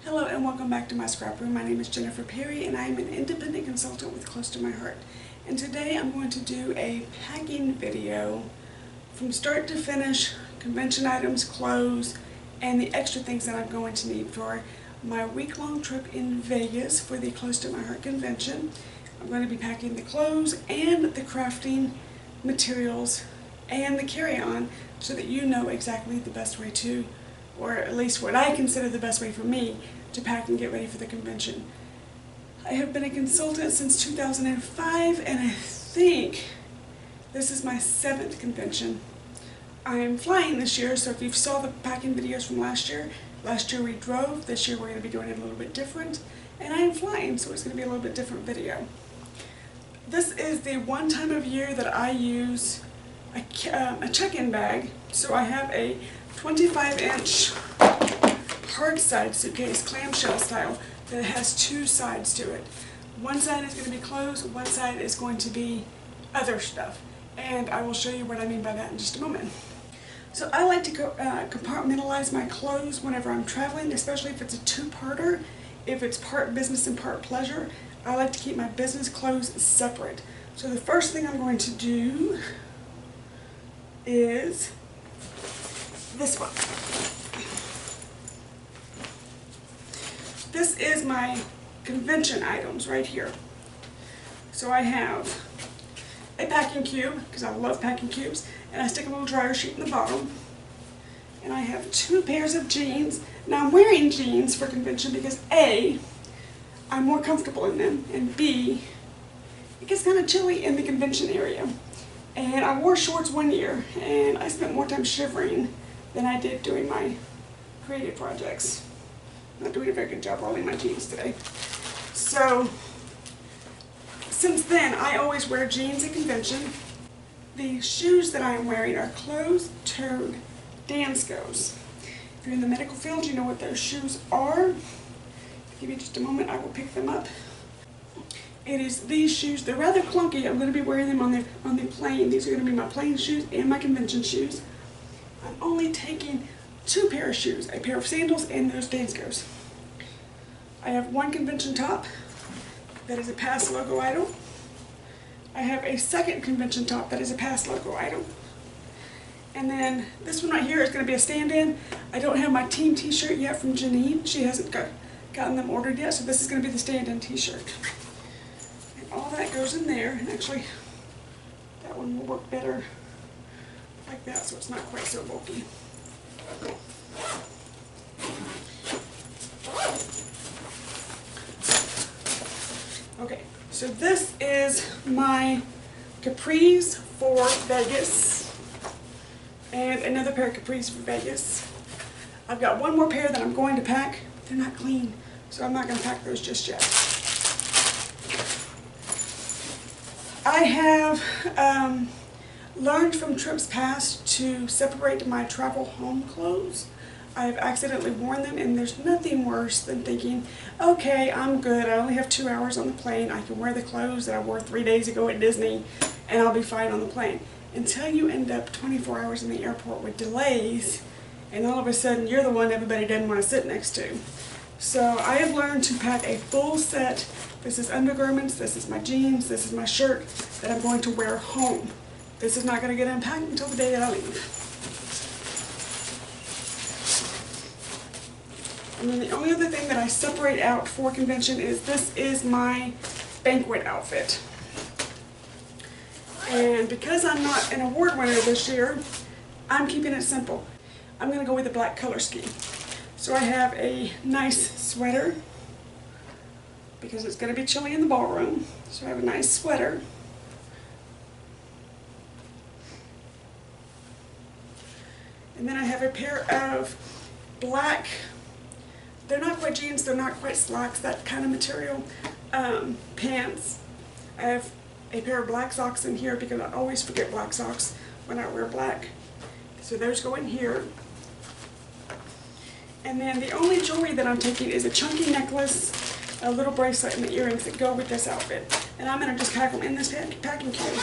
Hello and welcome back to my scrap room. My name is Jennifer Perry and I am an independent consultant with Close to My Heart. And today I'm going to do a packing video from start to finish, convention items, clothes, and the extra things that I'm going to need for my week-long trip in Vegas for the Close to My Heart convention. I'm going to be packing the clothes and the crafting materials and the carry-on so that you know exactly the best way to, or at least what I consider the best way for me to pack and get ready for the convention. I have been a consultant since 2005 and I think this is my 7th convention. I am flying this year, so if you saw the packing videos from last year we drove, this year we're going to be doing it a little bit different, and I am flying, so it's going to be a little bit different video. This is the one time of year that I use a check-in bag, so I have a 25-inch hard side suitcase, clamshell style, that has two sides to it. One side is going to be clothes, one side is going to be other stuff, and I will show you what I mean by that in just a moment. So I like to compartmentalize my clothes whenever I'm traveling, especially if it's a two-parter. If it's part business and part pleasure, I like to keep my business clothes separate. So the first thing I'm going to do is this one. This is my convention items right here. So I have a packing cube, because I love packing cubes, and I stick a little dryer sheet in the bottom. And I have 2 pairs of jeans. Now I'm wearing jeans for convention because A, I'm more comfortable in them, and B, it gets kind of chilly in the convention area. And I wore shorts one year, and I spent more time shivering than I did doing my creative projects. I'm not doing a very good job rolling my jeans today. So, since then, I always wear jeans at convention. The shoes that I am wearing are closed-toed Danskos. If you're in the medical field, you know what those shoes are. Give me just a moment, I will pick them up. It is these shoes. They're rather clunky. I'm going to be wearing them on the plane. These are going to be my plane shoes and my convention shoes. I'm only taking 2 pairs of shoes, a pair of sandals and those Danskos. I have one convention top that is a past logo item. I have a second convention top that is a past logo item. And then this one right here is going to be a stand-in. I don't have my team t-shirt yet from Janine. She hasn't gotten them ordered yet, so this is going to be the stand-in t-shirt. And all that goes in there, and actually that one will work better like that so it's not quite so bulky. Okay, so this is my capris for Vegas and another pair of capris for Vegas. I've got one more pair that I'm going to pack. They're not clean, so I'm not going to pack those just yet. I have learned from trips past to separate my travel home clothes. I've accidentally worn them, and there's nothing worse than thinking, okay, I'm good, I only have 2 hours on the plane, I can wear the clothes that I wore 3 days ago at Disney, and I'll be fine on the plane. Until you end up 24 hours in the airport with delays, and all of a sudden you're the one everybody doesn't want to sit next to. So I have learned to pack a full set. This is undergarments, this is my jeans, this is my shirt that I'm going to wear home. This is not going to get unpacked until the day that I leave. And then the only other thing that I separate out for convention is this is my banquet outfit. And because I'm not an award winner this year, I'm keeping it simple. I'm going to go with a black color scheme. So I have a nice sweater because it's going to be chilly in the ballroom. So I have a nice sweater. And then I have a pair of black, they're not quite jeans, they're not quite slacks, that kind of material, pants. I have a pair of black socks in here because I always forget black socks when I wear black. So those go in here. And then the only jewelry that I'm taking is a chunky necklace, a little bracelet, and the earrings that go with this outfit. And I'm going to just pack them in this packing cube.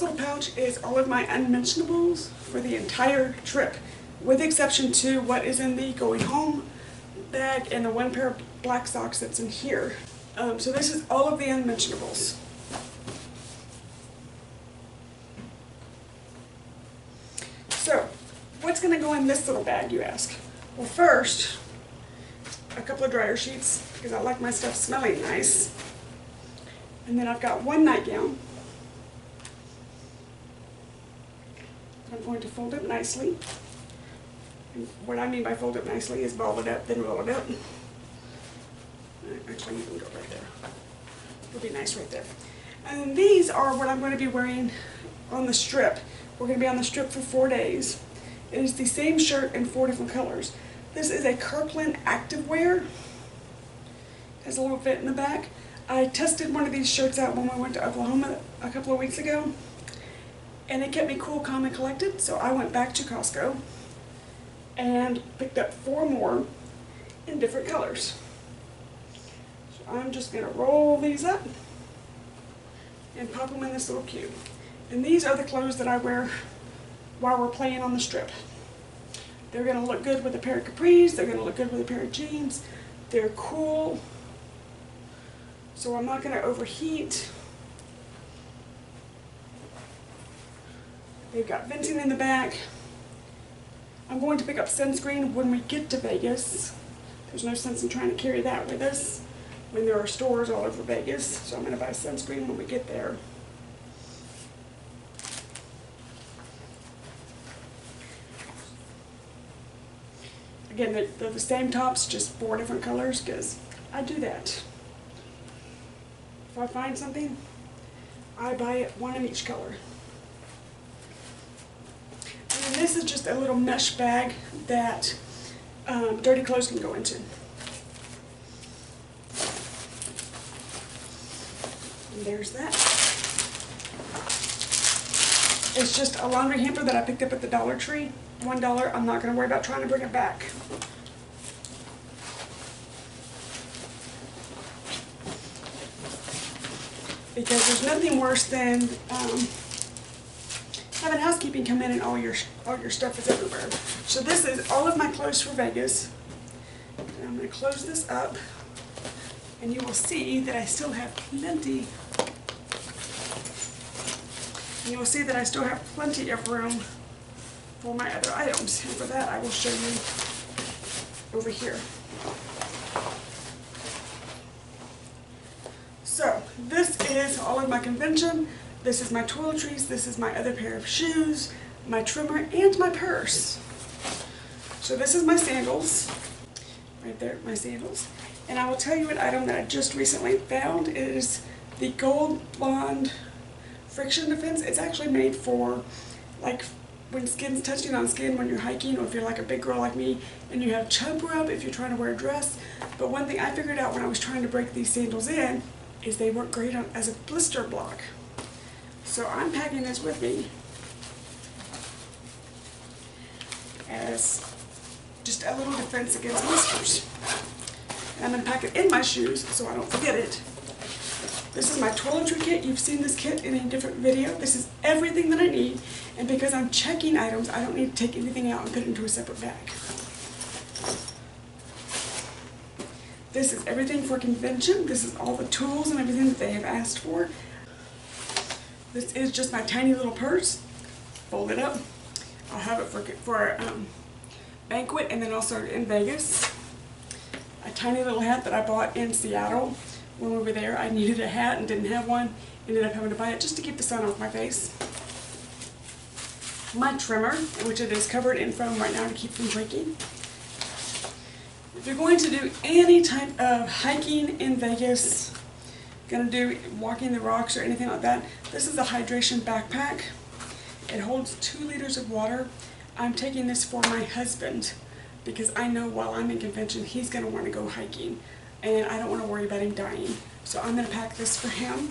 little pouch is all of my unmentionables for the entire trip, with exception to what is in the going home bag and the one pair of black socks that's in here. So this is all of the unmentionables. So, what's going to go in this little bag, you ask? Well, first, a couple of dryer sheets, because I like my stuff smelling nice. And then I've got one nightgown. I'm going to fold it nicely. And what I mean by fold it nicely is ball it up, then roll it up. Actually, you can go right there. It'll be nice right there. And then these are what I'm going to be wearing on the strip. We're going to be on the strip for 4 days. It is the same shirt in 4 different colors. This is a Kirkland activewear. It has a little fit in the back. I tested one of these shirts out when we went to Oklahoma a couple of weeks ago, and it kept me cool, calm, and collected, so I went back to Costco and picked up 4 more in different colors. So I'm just going to roll these up and pop them in this little cube. And these are the clothes that I wear while we're playing on the strip. They're going to look good with a pair of capris, they're going to look good with a pair of jeans, they're cool, so I'm not going to overheat. They've got venting in the back. I'm going to pick up sunscreen when we get to Vegas. There's no sense in trying to carry that with us when there are stores all over Vegas, so I'm going to buy sunscreen when we get there. Again, they're the same tops, just 4 different colors, because I do that. If I find something, I buy it 1 in each color. And this is just a little mesh bag that dirty clothes can go into. And there's that. It's just a laundry hamper that I picked up at the Dollar Tree. $1. I'm not going to worry about trying to bring it back. Because there's nothing worse than having housekeeping come in and all your stuff is everywhere. So this is all of my clothes for Vegas. And I'm going to close this up, and you will see that I still have plenty. And you will see that I still have plenty of room for my other items. And for that, I will show you over here. So this is all of my convention. This is my toiletries. This is my other pair of shoes, my trimmer, and my purse. So this is my sandals. Right there, my sandals. And I will tell you an item that I just recently found. It is the Gold Bond Friction Defense. It's actually made for, like, when skin's touching on skin when you're hiking, or if you're like a big girl like me and you have chub rub if you're trying to wear a dress. But one thing I figured out when I was trying to break these sandals in is they work great as a blister block. So I'm packing this with me as just a little defense against blisters. And I'm going to pack it in my shoes so I don't forget it. This is my toiletry kit. You've seen this kit in a different video. This is everything that I need, and because I'm checking items, I don't need to take anything out and put it into a separate bag. This is everything for convention. This is all the tools and everything that they have asked for. This is just my tiny little purse. Fold it up. I'll have it for banquet and then also in Vegas. A tiny little hat that I bought in Seattle. When we were there, I needed a hat and didn't have one. Ended up having to buy it just to keep the sun off my face. My trimmer, which it is covered in foam right now to keep from breaking. If you're going to do any type of hiking in Vegas, going to do walking the rocks or anything like that, this is a hydration backpack. It holds 2 liters of water. I'm taking this for my husband because I know while I'm in convention he's going to want to go hiking and I don't want to worry about him dying. So I'm going to pack this for him.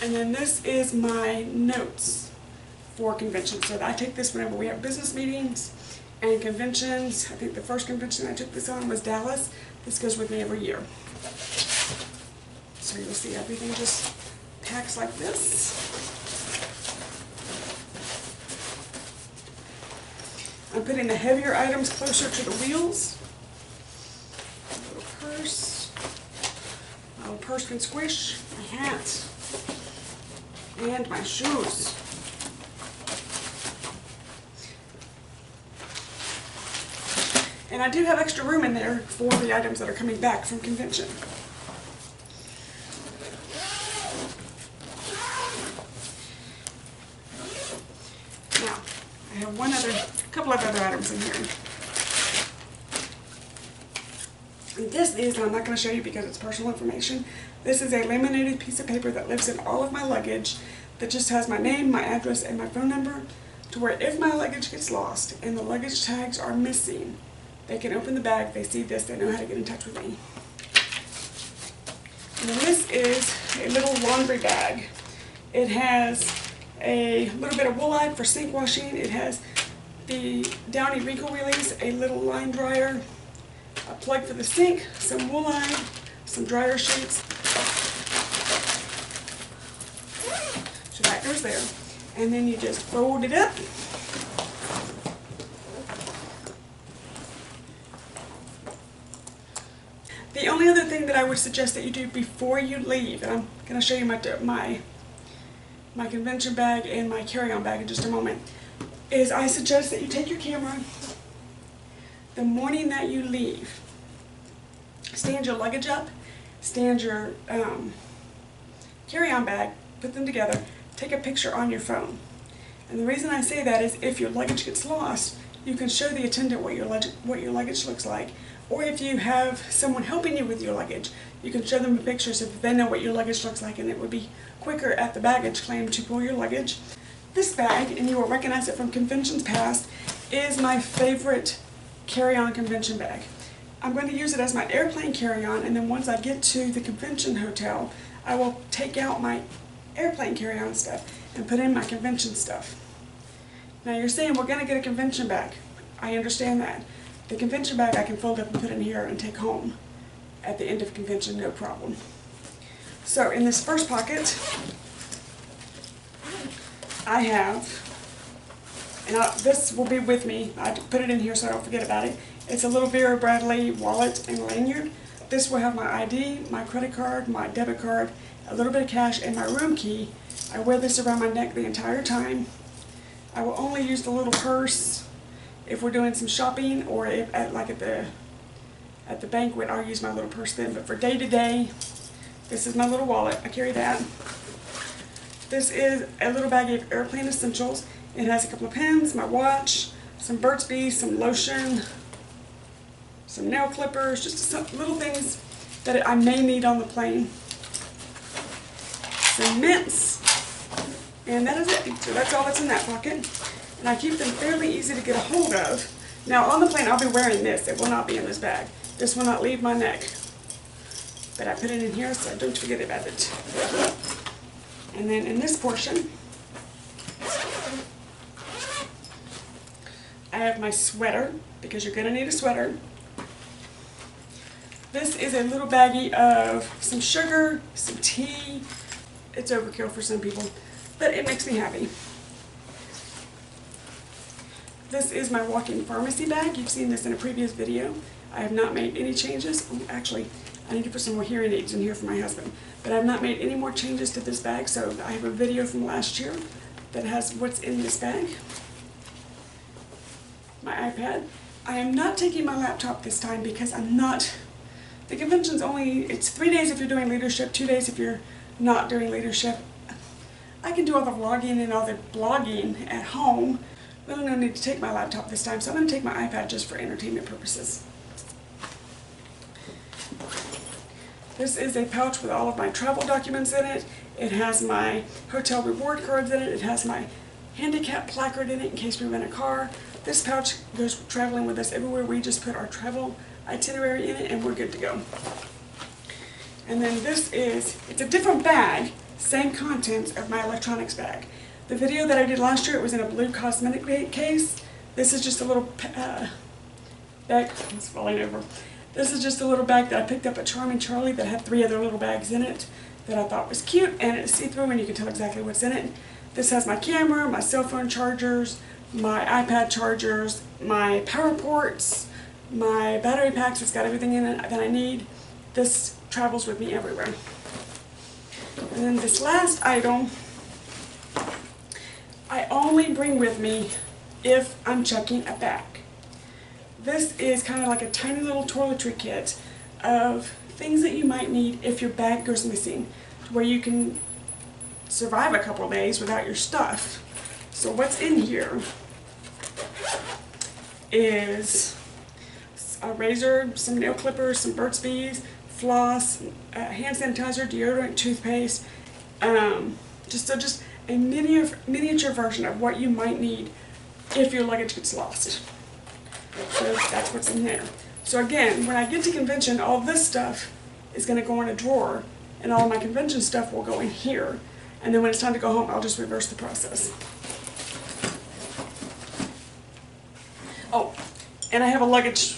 And then this is my notes for convention. So I take this whenever we have business meetings and conventions. I think the first convention I took this on was Dallas. This goes with me every year. So you'll see everything just packs like this. I'm putting the heavier items closer to the wheels. A little purse. My little purse can squish. My hat. And my shoes. And I do have extra room in there for the items that are coming back from convention. Now, I have a couple of other items in here. And this is, and I'm not going to show you because it's personal information, this is a laminated piece of paper that lives in all of my luggage that just has my name, my address, and my phone number, to where if my luggage gets lost and the luggage tags are missing, they can open the bag, they see this, they know how to get in touch with me. And then this is a little laundry bag. It has a little bit of woolite for sink washing. It has the Downy wrinkle release, a little line dryer, a plug for the sink, some woolite, some dryer sheets. So that goes there. And then you just fold it up. The only other thing that I would suggest that you do before you leave, and I'm going to show you my convention bag and my carry-on bag in just a moment, is I suggest that you take your camera the morning that you leave. Stand your luggage up, stand your carry-on bag, put them together, take a picture on your phone. And the reason I say that is if your luggage gets lost, you can show the attendant what your luggage looks like. Or if you have someone helping you with your luggage, you can show them a picture so that they know what your luggage looks like, and it would be quicker at the baggage claim to pull your luggage. This bag, and you will recognize it from conventions past, is my favorite carry-on convention bag. I'm going to use it as my airplane carry-on, and then once I get to the convention hotel, I will take out my airplane carry-on stuff and put in my convention stuff. Now you're saying we're going to get a convention bag. I understand that. The convention bag I can fold up and put in here and take home at the end of convention, no problem. So in this first pocket, I have, and this will be with me, I put it in here so I don't forget about it. It's a little Vera Bradley wallet and lanyard. This will have my ID, my credit card, my debit card, a little bit of cash, and my room key. I wear this around my neck the entire time. I will only use the little purse if we're doing some shopping, or if at the banquet, I'll use my little purse then. But for day to day, this is my little wallet. I carry that. This is a little bag of airplane essentials. It has a couple of pens, my watch, some Burt's Bees, some lotion, some nail clippers, just some little things that I may need on the plane. Some mints, and that is it. So that's all that's in that pocket. And I keep them fairly easy to get a hold of. Now on the plane I'll be wearing this. It will not be in this bag. This will not leave my neck. But I put it in here so I don't forget about it. And then in this portion, I have my sweater, because you're going to need a sweater. This is a little baggie of some sugar, some tea. It's overkill for some people, but it makes me happy. This is my walk-in pharmacy bag. You've seen this in a previous video. I have not made any changes. Actually, I need to put some more hearing aids in here for my husband. But I have not made any more changes to this bag, so I have a video from last year that has what's in this bag. My iPad. I am not taking my laptop this time because the convention's it's 3 days if you're doing leadership, 2 days if you're not doing leadership. I can do all the vlogging and all the blogging at home. Really no need to take my laptop this time, so I'm going to take my iPad just for entertainment purposes. This is a pouch with all of my travel documents in it. It has my hotel reward cards in it. It has my handicap placard in it in case we rent a car. This pouch goes traveling with us everywhere. We just put our travel itinerary in it and we're good to go. And then it's a different bag, same contents of my electronics bag. The video that I did last year, it was in a blue cosmetic case. This is just a little bag, it's falling over. This is just a little bag that I picked up at Charming Charlie that had 3 other little bags in it. that I thought was cute, and it's see-through and you can tell exactly what's in it. This has my camera, my cell phone chargers, my iPad chargers, my power ports, my battery packs. It's got everything in it that I need. This travels with me everywhere. And then this last item, I only bring with me if I'm checking a bag. This is kind of like a tiny little toiletry kit of things that you might need if your bag goes missing, to where you can survive a couple of days without your stuff. So what's in here is a razor, some nail clippers, some Burt's Bees, floss, hand sanitizer, deodorant, toothpaste, just a miniature version of what you might need if your luggage gets lost. So that's what's in there. So again, when I get to convention, all this stuff is going to go in a drawer, and all my convention stuff will go in here. And then when it's time to go home, I'll just reverse the process. Oh, and I have a luggage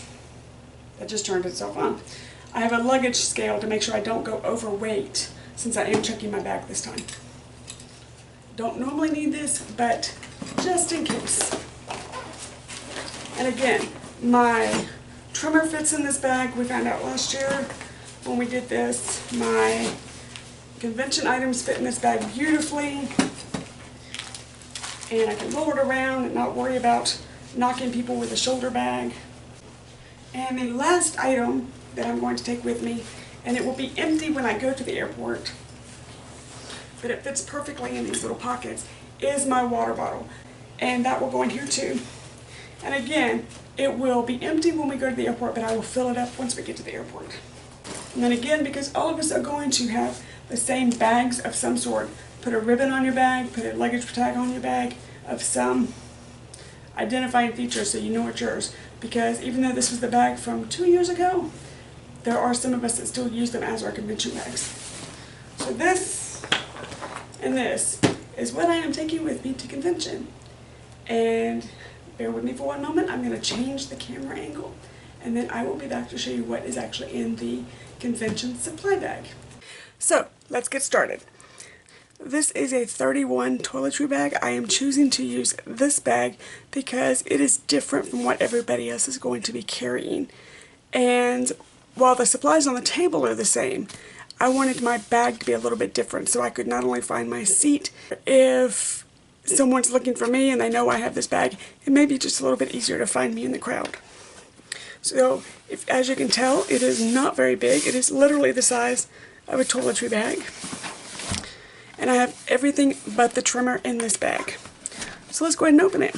that just turned itself on. I have a luggage scale to make sure I don't go overweight, since I am checking my bag this time. Don't normally need this, but just in case. And again, my trimmer fits in this bag. We found out last year when we did this. My convention items fit in this bag beautifully. And I can roll it around and not worry about knocking people with a shoulder bag. And the last item that I'm going to take with me, and it will be empty when I go to the airport, but it fits perfectly in these little pockets, is my water bottle. And that will go in here too. And again, it will be empty when we go to the airport, but I will fill it up once we get to the airport. And then again, because all of us are going to have the same bags of some sort, put a ribbon on your bag, put a luggage tag on your bag of some identifying feature so you know it's yours. Because even though this was the bag from 2 years ago, there are some of us that still use them as our convention bags. So this and this is what I am taking with me to convention. And bear with me for one moment. I'm going to change the camera angle, and then I will be back to show you what is actually in the convention supply bag. So let's get started. This is a 31 toiletry bag. I am choosing to use this bag because it is different from what everybody else is going to be carrying. And while the supplies on the table are the same, I wanted my bag to be a little bit different so I could not only find my seat, if someone's looking for me and they know I have this bag, it may be just a little bit easier to find me in the crowd. So, as you can tell, it is not very big. It is literally the size of a toiletry bag. And I have everything but the trimmer in this bag. So let's go ahead and open it.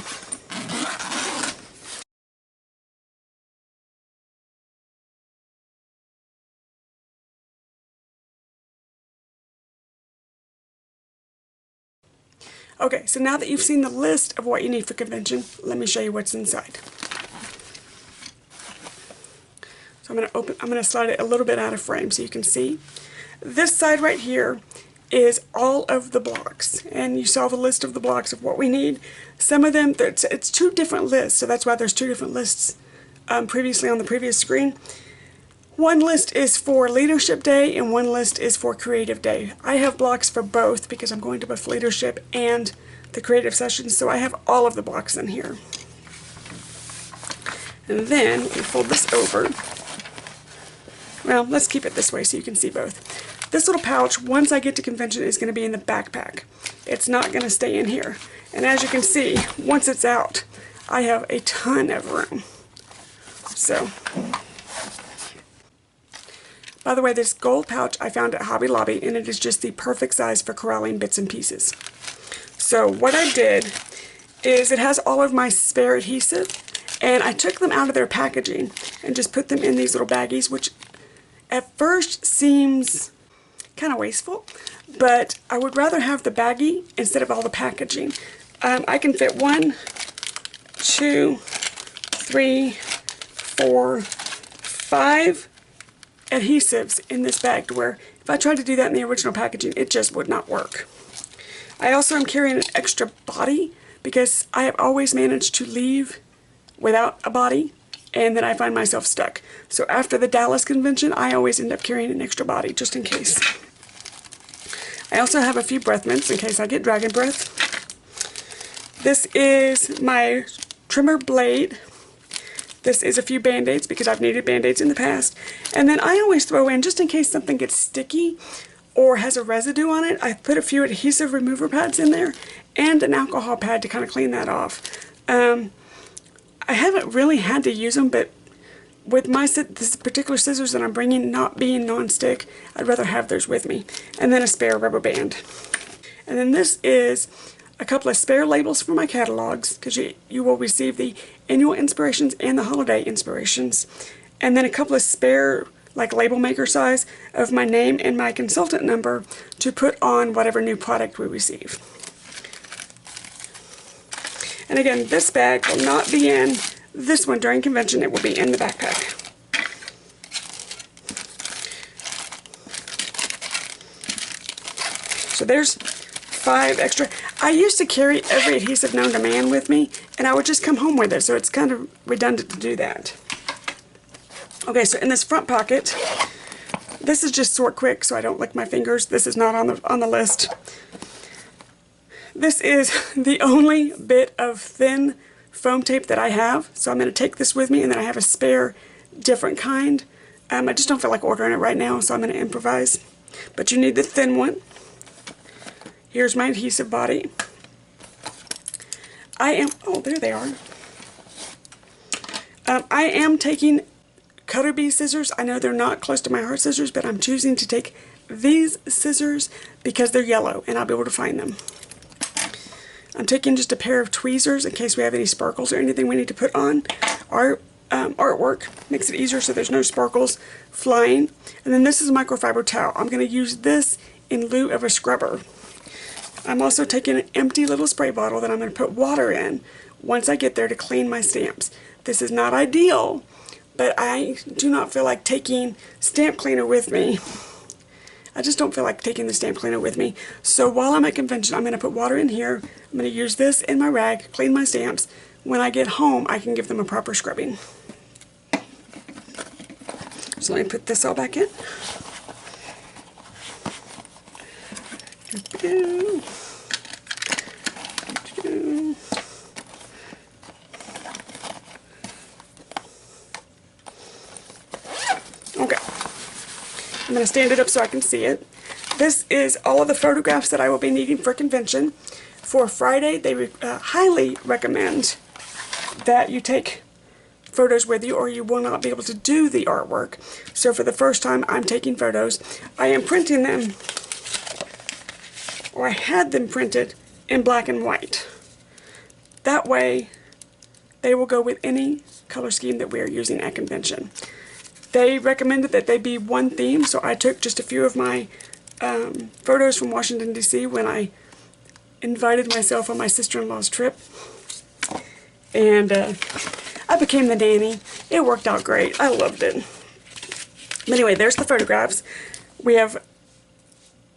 Okay, so now that you've seen the list of what you need for convention, let me show you what's inside. So I'm going to slide it a little bit out of frame so you can see. This side right here is all of the blocks, and you saw the list of the blocks of what we need. Some of them, it's two different lists, so that's why there's two different lists previously on the previous screen. One list is for Leadership Day and one list is for Creative Day. I have blocks for both because I'm going to both Leadership and the Creative Sessions, so I have all of the blocks in here. And then we fold this over. Well, let's keep it this way so you can see both. This little pouch, once I get to convention, is going to be in the backpack. It's not going to stay in here. And as you can see, once it's out, I have a ton of room. So, by the way, this gold pouch I found at Hobby Lobby, and it is just the perfect size for corralling bits and pieces. So what I did is it has all of my spare adhesive, and I took them out of their packaging and just put them in these little baggies, which at first seems kind of wasteful, but I would rather have the baggie instead of all the packaging. I can fit 1, 2, 3, 4, 5 adhesives in this bag, to where if I tried to do that in the original packaging, it just would not work. I also am carrying an extra body because I have always managed to leave without a body, and then I find myself stuck. So after the Dallas convention, I always end up carrying an extra body just in case. I also have a few breath mints in case I get dragon breath. This is my trimmer blade. This is a few Band-Aids because I've needed Band-Aids in the past. And then I always throw in, just in case something gets sticky or has a residue on it, I put a few adhesive remover pads in there and an alcohol pad to kind of clean that off. I haven't really had to use them, but with this particular scissors that I'm bringing not being non-stick, I'd rather have those with me. And then a spare rubber band. And then this is a couple of spare labels for my catalogs, because you will receive the annual inspirations and the holiday inspirations. And then a couple of spare, like label maker size, of my name and my consultant number to put on whatever new product we receive. And again, this bag will not be in this one during convention, it will be in the backpack. So there's 5 extra. I used to carry every adhesive known to man with me, and I would just come home with it, so it's kind of redundant to do that. Okay, so in this front pocket, this is just sort quick so I don't lick my fingers. This is not on the list. This is the only bit of thin foam tape that I have, so I'm going to take this with me, and then I have a spare different kind. I just don't feel like ordering it right now, so I'm going to improvise. But you need the thin one. Here's my adhesive body. Oh, there they are. I am taking cutter bee scissors. I know they're not close to my heart scissors, but I'm choosing to take these scissors because they're yellow and I'll be able to find them. I'm taking just a pair of tweezers in case we have any sparkles or anything we need to put on our artwork. Makes it easier so there's no sparkles flying. And then this is a microfiber towel. I'm going to use this in lieu of a scrubber. I'm also taking an empty little spray bottle that I'm going to put water in once I get there to clean my stamps. This is not ideal, but I do not feel like taking stamp cleaner with me. I just don't feel like taking the stamp cleaner with me. So while I'm at convention, I'm going to put water in here. I'm going to use this in my rag, clean my stamps. When I get home, I can give them a proper scrubbing. So let me put this all back in. Okay. I'm going to stand it up so I can see it. This is all of the photographs that I will be needing for convention. For Friday, they highly recommend that you take photos with you or you will not be able to do the artwork. So for the first time, I'm taking photos. I am printing them, or I had them printed in black and white. That way, they will go with any color scheme that we are using at convention. They recommended that they be one theme, so I took just a few of my photos from Washington, D.C. when I invited myself on my sister-in-law's trip. And I became the nanny. It worked out great. I loved it. But anyway, there's the photographs. We have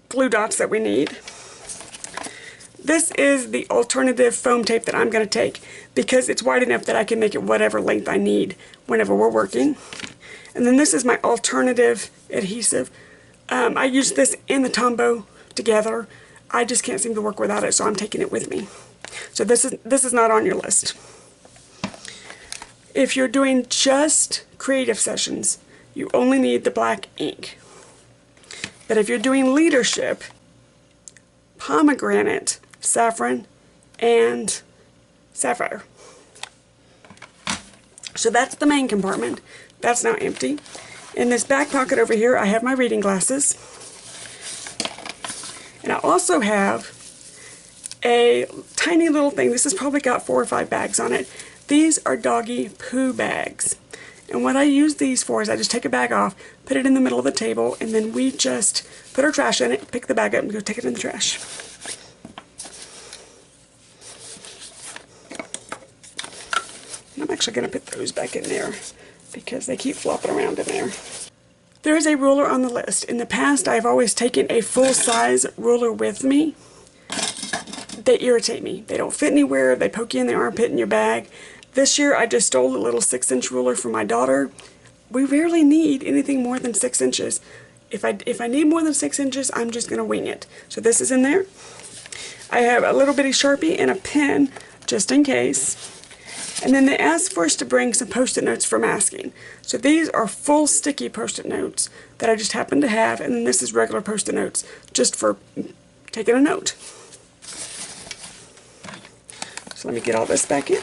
glue dots that we need. This is the alternative foam tape that I'm going to take because it's wide enough that I can make it whatever length I need whenever we're working. And then this is my alternative adhesive. I use this and the Tombow together. I just can't seem to work without it, so I'm taking it with me. So this is not on your list. If you're doing just creative sessions, you only need the black ink. But if you're doing leadership, pomegranate, saffron, and sapphire. So that's the main compartment. That's now empty. In this back pocket over here, I have my reading glasses. And I also have a tiny little thing. This has probably got 4 or 5 bags on it. These are doggy poo bags. And what I use these for is I just take a bag off, put it in the middle of the table, and then we just put our trash in it, pick the bag up, and go take it in the trash. And I'm actually going to put those back in there because they keep flopping around in there. There is a ruler on the list. In the past, I've always taken a full-size ruler with me. They irritate me. They don't fit anywhere. They poke you in the armpit in your bag. This year, I just stole a little 6-inch ruler from my daughter. We rarely need anything more than 6 inches. if I need more than 6 inches, I'm just going to wing it. So this is in there. I have a little bitty Sharpie and a pen, just in case. And then they asked for us to bring some Post-it notes for masking. So these are full sticky Post-it notes that I just happen to have, and then this is regular Post-it notes, just for taking a note. So let me get all this back in.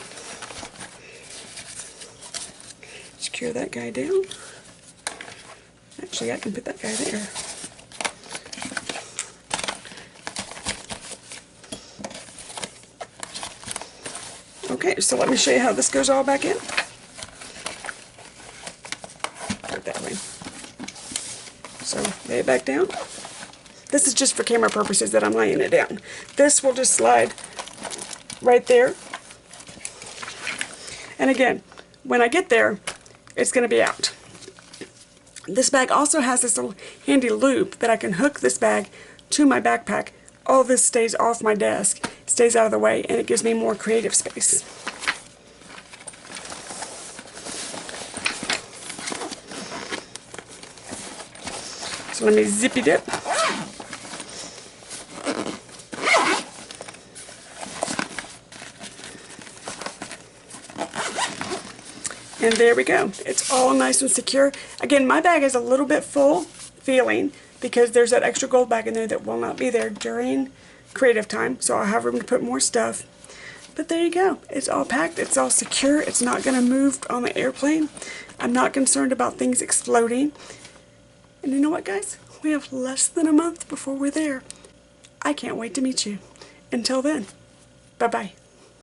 Secure that guy down. Actually, I can put that guy there. Okay, so let me show you how this goes all back in. Put it that way. So lay it back down. This is just for camera purposes that I'm laying it down. This will just slide right there. And again, when I get there, it's going to be out. This bag also has this little handy loop that I can hook this bag to my backpack. All this stays off my desk, stays out of the way, and it gives me more creative space. So let me zippy dip. And there we go. It's all nice and secure. Again, my bag is a little bit full feeling because there's that extra gold bag in there that will not be there during creative time. So I'll have room to put more stuff. But there you go. It's all packed. It's all secure. It's not going to move on the airplane. I'm not concerned about things exploding. And you know what, guys? We have less than a month before we're there. I can't wait to meet you. Until then, bye-bye.